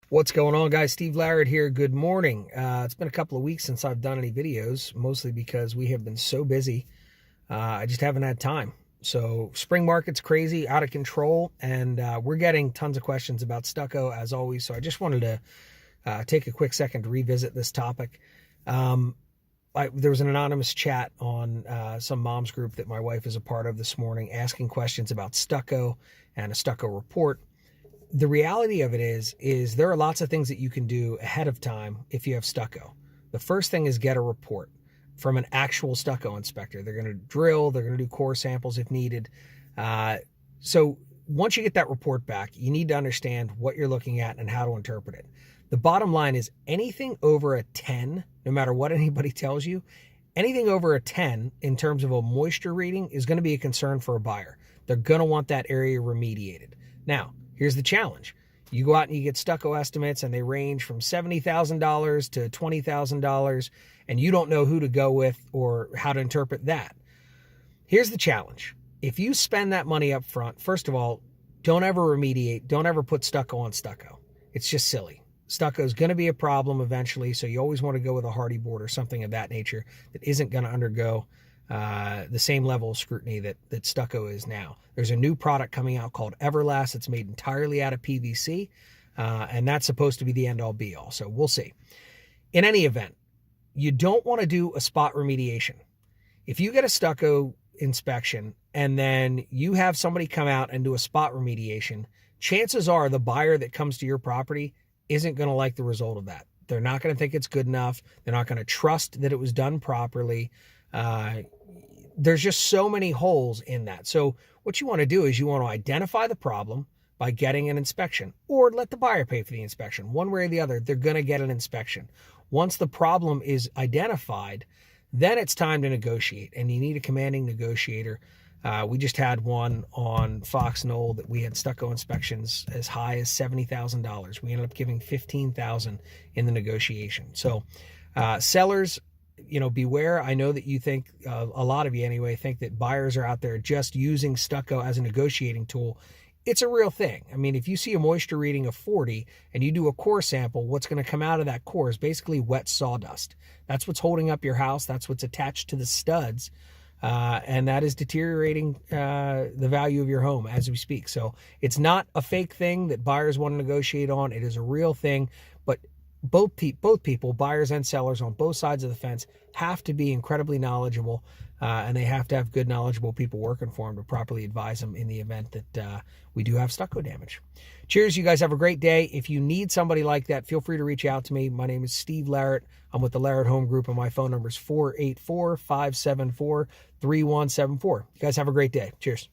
What's going on, guys? Steve Larrett here. Good morning. It's been a couple of weeks since I've done any videos, mostly because we have been so busy. I just haven't had time. So spring market's crazy, out of control, and we're getting tons of questions about Stucco as always. So I just wanted to take a quick second to revisit this topic. There was an anonymous chat on some mom's group that my wife is a part of this morning, asking questions about Stucco and a Stucco report. The reality of it is there are lots of things that you can do ahead of time if you have Stucco. The first thing is get a report from an actual Stucco inspector. They're going to drill, they're going to do core samples if needed. So once you get that report back, you need to understand what you're looking at and how to interpret it. The bottom line is anything over a 10, no matter what anybody tells you, anything over a 10 in terms of a moisture reading is going to be a concern for a buyer. They're going to want that area remediated. Now, here's the challenge. You go out and you get Stucco estimates and they range from $70,000 to $20,000 and you don't know who to go with or how to interpret that. Here's the challenge. If you spend that money up front, first of all, don't ever remediate. Don't ever put Stucco on Stucco. It's just silly. Stucco is going to be a problem eventually, so you always want to go with a hardy board or something of that nature that isn't going to undergo the same level of scrutiny that Stucco is now. There's a new product coming out called Everlast. It's made entirely out of PVC, and that's supposed to be the end-all be-all. So we'll see. In any event, you don't want to do a spot remediation. If you get a Stucco inspection and then you have somebody come out and do a spot remediation, chances are the buyer that comes to your property isn't going to like the result of that. They're not going to think it's good enough. They're not going to trust that it was done properly. There's just so many holes in that. So what you want to do is you want to identify the problem by getting an inspection, or let the buyer pay for the inspection. One way or the other, they're going to get an inspection. Once the problem is identified, then it's time to negotiate, and you need a commanding negotiator. We just had one on Fox Knoll that we had Stucco inspections as high as $70,000. We ended up giving $15,000 in the negotiation. So sellers, beware. I know that you think, a lot of you anyway, think that buyers are out there just using Stucco as a negotiating tool. It's a real thing. I mean, if you see a moisture reading of 40 and you do a core sample, what's going to come out of that core is basically wet sawdust. That's what's holding up your house. That's what's attached to the studs. And that is deteriorating the value of your home as we speak. So it's not a fake thing that buyers want to negotiate on. It is a real thing. But both people, buyers and sellers on both sides of the fence, have to be incredibly knowledgeable, and they have to have good, knowledgeable people working for them to properly advise them in the event that we do have Stucco damage. Cheers. You guys have a great day. If you need somebody like that, feel free to reach out to me. My name is Steve Larrett. I'm with the Larrett Home Group, and my phone number is 484-574-3174. You guys have a great day. Cheers.